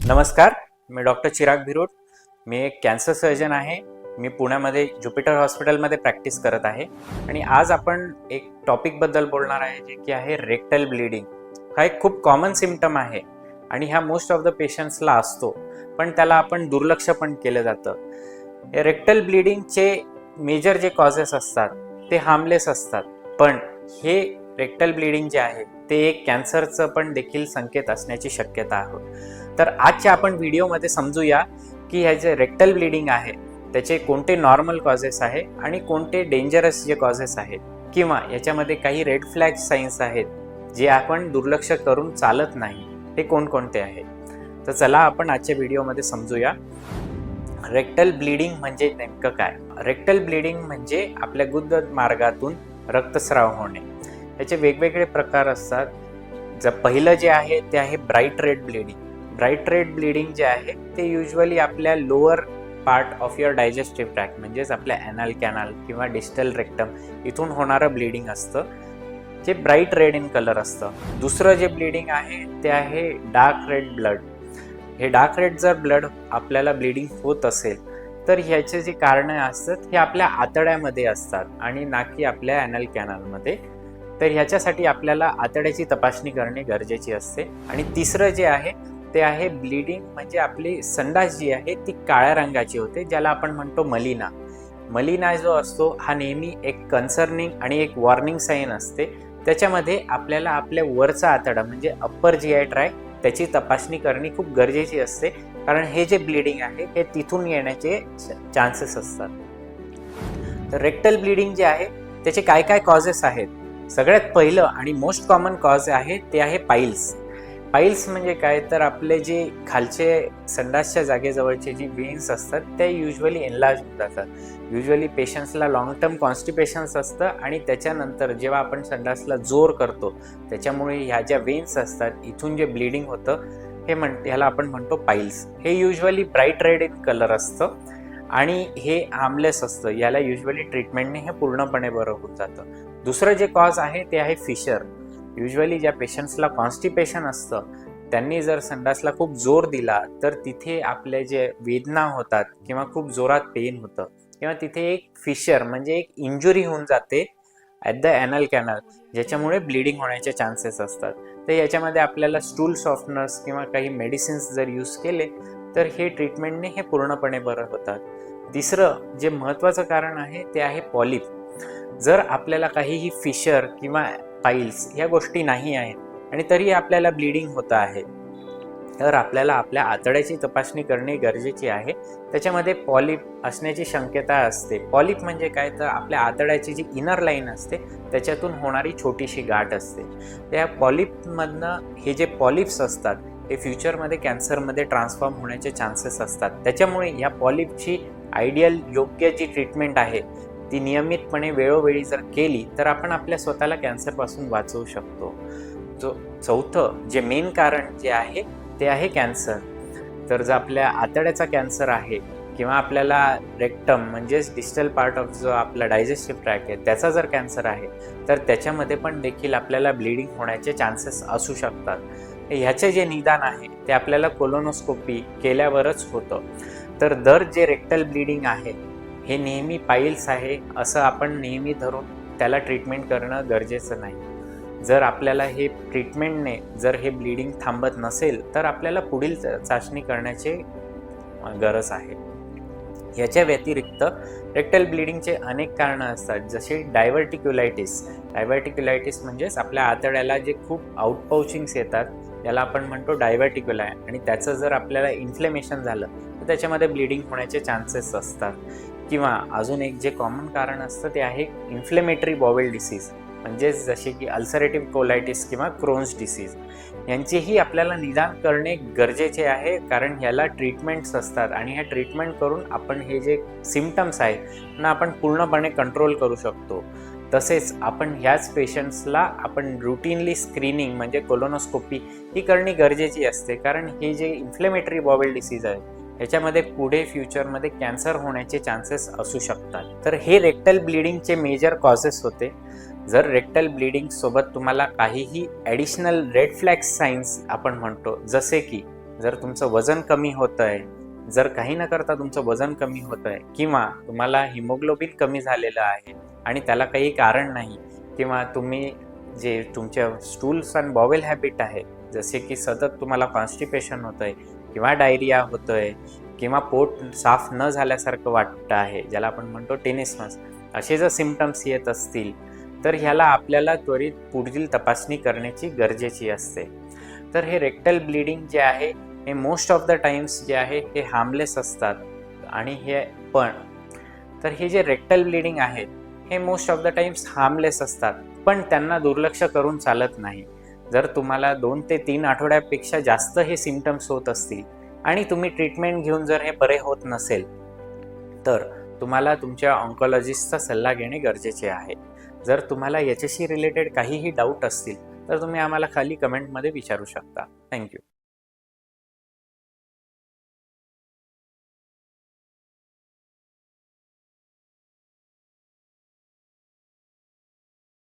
नमस्कार, मी डॉक्टर चिराग भिरोट. मी एक cancer surgeon आहे. मी पुण्यामध्ये ज्युपिटर हॉस्पिटलमध्ये प्रॅक्टिस करत आहे आणि आज आपण एक टॉपिकबद्दल बोलणार आहे जे की आहे रेक्टल ब्लिडिंग. हा एक खूप कॉमन सिम्पटम आहे आणि ह्या मोस्ट ऑफ द पेशंट्सला असतो, पण त्याला आपण दुर्लक्ष पण केलं जातं. रेक्टल ब्लिडिंगचे मेजर जे कॉजेस असतात ते हार्मलेस असतात, पण हे रेक्टल ब्लिडिंग जे आहे ते एक कॅन्सरचं पण देखील संकेत असण्याची शक्यता आहे. तर आजच्या आपण व्हिडिओमध्ये समजूया की ह्या जे रेक्टल ब्लिडिंग आहे त्याचे कोणते नॉर्मल कॉजेस आहे आणि कोणते डेंजरस जे कॉजेस आहेत किंवा याच्यामध्ये काही रेड फ्लॅग साईन्स आहेत जे आपण दुर्लक्ष करून चालत नाही, ते कोणकोणते आहेत. तर चला आपण आजच्या व्हिडिओमध्ये समजूया रेक्टल ब्लिडिंग म्हणजे नेमकं काय. रेक्टल ब्लिडिंग म्हणजे आपल्या गुदद्वार मार्गातून रक्तस्राव होणे. याचे वेगवेगळे प्रकार असतात. पहिलं जे आहे ते आहे bright red bleeding. Bright red bleeding जे आहे ते युजली आपल्या lower part of your digestive tract म्हणजेच आपल्या ॲनल कॅनल किंवा डिस्टल रेक्टम इथून होणारं ब्लिडिंग असतं, जे ब्राईट रेड इन कलर असतं. दुसरं जे ब्लिडिंग आहे ते आहे डार्क रेड ब्लड. हे डार्क रेड जर ब्लड आपल्याला ब्लिडिंग होत असेल तर ह्याचे जे कारणं असतात हे आपल्या आतड्यामध्ये असतात आणि ना की आपल्या ॲनल कॅनलमध्ये. तर ह्याच्यासाठी आपल्याला आतड्याची तपासणी करणे गरजेची असते. आणि तिसरं जे आहे ते आहे ब्लिडिंग म्हणजे आपली संडास जी आहे ती काळ्या रंगाची होते, ज्याला आपण म्हणतो मलिना. मलिना जो असतो हा नेहमी एक कन्सर्निंग आणि एक वॉर्निंग साईन असते. त्याच्यामध्ये आपल्याला आपल्या वरचा आतडा म्हणजे अप्पर जीआय ट्रॅक्ट त्याची तपासणी करणे खूप गरजेची असते, कारण हे जे ब्लिडिंग आहे हे तिथून येण्याचे चान्सेस असतात. तर रेक्टल ब्लिडिंग जे आहे त्याचे काय काय कॉजेस आहेत. सगळ्यात पहिलं आणि मोस्ट कॉमन कॉज आहे ते आहे पाईल्स. पाईल्स म्हणजे काय, तर आपले जे खालचे संडासच्या जागेजवळचे जी वेन्स असतात ते युजली एनलार्ज होत जातात. युजली पेशंट्सला लॉंग टर्म कॉन्स्टिपेशन्स असतं आणि त्याच्यानंतर जेव्हा आपण संडासला जोर करतो त्याच्यामुळे ह्या ज्या वेन्स असतात इथून जे ब्लिडिंग होतं ह्याला आपण म्हणतो पाईल्स. हे usually bright red in colour असतं आणि हे हार्मलेस असतं. याला युजली ट्रीटमेंटने हे पूर्णपणे बरं होत जातं. दुसरं जे कॉज आहे ते आहे फिशर. युजली ज्या पेशंट्सला कॉन्स्टिपेशन असतं त्यांनी जर संडासला खूप जोर दिला तर तिथे आपले जे वेदना होतात किंवा खूप जोरात पेन होतं किंवा तिथे एक फिशर म्हणजे एक इंजुरी होऊन जाते ॲट द ॲनल कॅनल, ज्याच्यामुळे ब्लिडिंग होण्याचे चान्सेस असतात. तर याच्यामध्ये आपल्याला स्टूल सॉफ्टनर्स किंवा काही मेडिसिन्स जर यूज केले तर हे ट्रीटमेंटने हे पूर्णपणे बरं होतात. तिसरं जे महत्त्वाचं कारण आहे ते आहे पॉलिप. जर आपल्याला काहीही फिशर किंवा पाईल्स ह्या गोष्टी नाही आहेत आणि तरी आपल्याला ब्लिडिंग होतं आहे तर आपल्याला आपल्या आतड्याची तपासणी करणे गरजेची आहे. त्याच्यामध्ये पॉलिप असण्याची शक्यता असते. पॉलिप म्हणजे काय, तर आपल्या आतड्याची जी इनर लाईन असते त्याच्यातून होणारी छोटीशी गाठ असते. त्या पॉलिपमधनं हे जे पॉलिप्स असतात हे फ्युचरमध्ये कॅन्सरमध्ये ट्रान्सफॉर्म होण्याचे चान्सेस असतात. त्याच्यामुळे या पॉलिपची आयडियल योग्य जी ट्रीटमेंट आहे ती नियमितपणे वेळोवेळी जर केली तर आपण आपल्या स्वतःला कॅन्सरपासून वाचवू शकतो. चौथं जे मेन कारण जे आहे ते आहे कॅन्सर. तर जर आपल्या आतड्याचा कॅन्सर आहे किंवा आपल्याला रेक्टम म्हणजेच डिस्टल पार्ट ऑफ जो आपला डायजेस्टिव्ह ट्रॅक आहे त्याचा जर कॅन्सर आहे तर त्याच्यामध्ये पण देखील आपल्याला ब्लिडिंग होण्याचे चान्सेस असू शकतात. ह्याचे जे निदान आहे ते आपल्याला कोलोनोस्कोपी केल्यावरच होतं. तर जे रेक्टल ब्लिडिंग आहे हे नेहमी पाईल्स आहे असं आपण नेहमी धरून त्याला ट्रीटमेंट करणं गरजेचं नाही. जर आपल्याला हे ट्रीटमेंटने जर हे ब्लिडिंग थांबत नसेल तर आपल्याला पुढील चाचणी करण्याची गरज आहे. याच्या व्यतिरिक्त रेक्टल ब्लिडिंगचे अनेक कारणं असतात, जसे डायव्हर्टिक्युलायटिस. डायव्हर्टिक्युलायटिस म्हणजेच आपल्या आतड्याला जे खूप आउटपाउचिंग्स येतात याला आपण म्हणतो डायव्हर्टिक्युलाय, आणि त्याचं जर आपल्याला इन्फ्लेमेशन झालं तर त्याच्यामध्ये ब्लिडिंग होण्याचे चान्सेस असतात. किंवा अजून एक जे कॉमन कारण असतं ते आहे इन्फ्लेमेटरी बॉवेल डिसीज, म्हणजेच जसे की अल्सरेटिव्ह कोलायटिस किंवा क्रोन्स डिसीज. यांचेही आपल्याला निदान करणे गरजेचे आहे, कारण ह्याला ट्रीटमेंट्स असतात आणि ह्या ट्रीटमेंट करून आपण हे जे सिम्पटम्स आहेत ना आपण पूर्णपणे कंट्रोल करू शकतो. तसेच आपण ह्याच पेशंट्सला आपण रुटीनली स्क्रीनिंग म्हणजे कोलोनोस्कोपी ही करणे गरजेची असते, कारण हे जे इन्फ्लेमेटरी बॉवेल डिसीज आहे याच्यामध्ये पुढे फ्युचरमध्ये कॅन्सर होण्याचे चान्सेस असू शकतात. तर हे रेक्टल ब्लिडिंगचे मेजर कॉजेस होते. जर रेक्टल ब्लिडिंग सोबत तुम्हाला काहीही ॲडिशनल रेड फ्लॅग साईन्स आपण म्हणतो, जसे की जर तुमचं वजन कमी होतं आहे, जर काही न करता तुमचं वजन कमी होतं आहे किंवा तुम्हाला हिमोग्लोबिन कमी झालेलं आहे आणि त्याला काही कारण नाही, किंवा तुम्ही जे तुमच्या स्टूल्स अँड बॉवेल हॅबिट आहे, जसे की सतत तुम्हाला कॉन्स्टिपेशन होतं आहे किंवा डायरिया होतं आहे किंवा पोट साफ न झाल्यासारखं वाटतं आहे, ज्याला आपण म्हणतो टेनिसमस, असे जर सिम्पटम्स येत असतील तर ह्याला आपल्याला त्वरित पुढील तपासणी करण्याची गरजेची असते. तर हे रेक्टल ब्लिडिंग जे आहे हे मोस्ट ऑफ द टाइम्स जे आहे हे हार्मलेस असतात. आणि हे जे रेक्टल ब्लिडिंग आहेत हे most of the times harmless असतात, पण त्यांना दुर्लक्ष करून चालत नाही. जर तुम्हाला 2 ते 3 आठवड्यापेक्षा जास्त हे सिम्पटम्स होत असतील आणि तुम्ही ट्रीटमेंट घेऊन जर हे बरे होत नसेल तर तुम्हाला तुमच्या ऑन्कॉलॉजिस्टचा सल्ला घेणे गरजेचे आहे. जर तुम्हाला याच्याशी रिलेटेड काहीही डाऊट असतील तर तुम्ही आम्हाला खाली कमेंटमध्ये विचारू शकता. थँक्यू.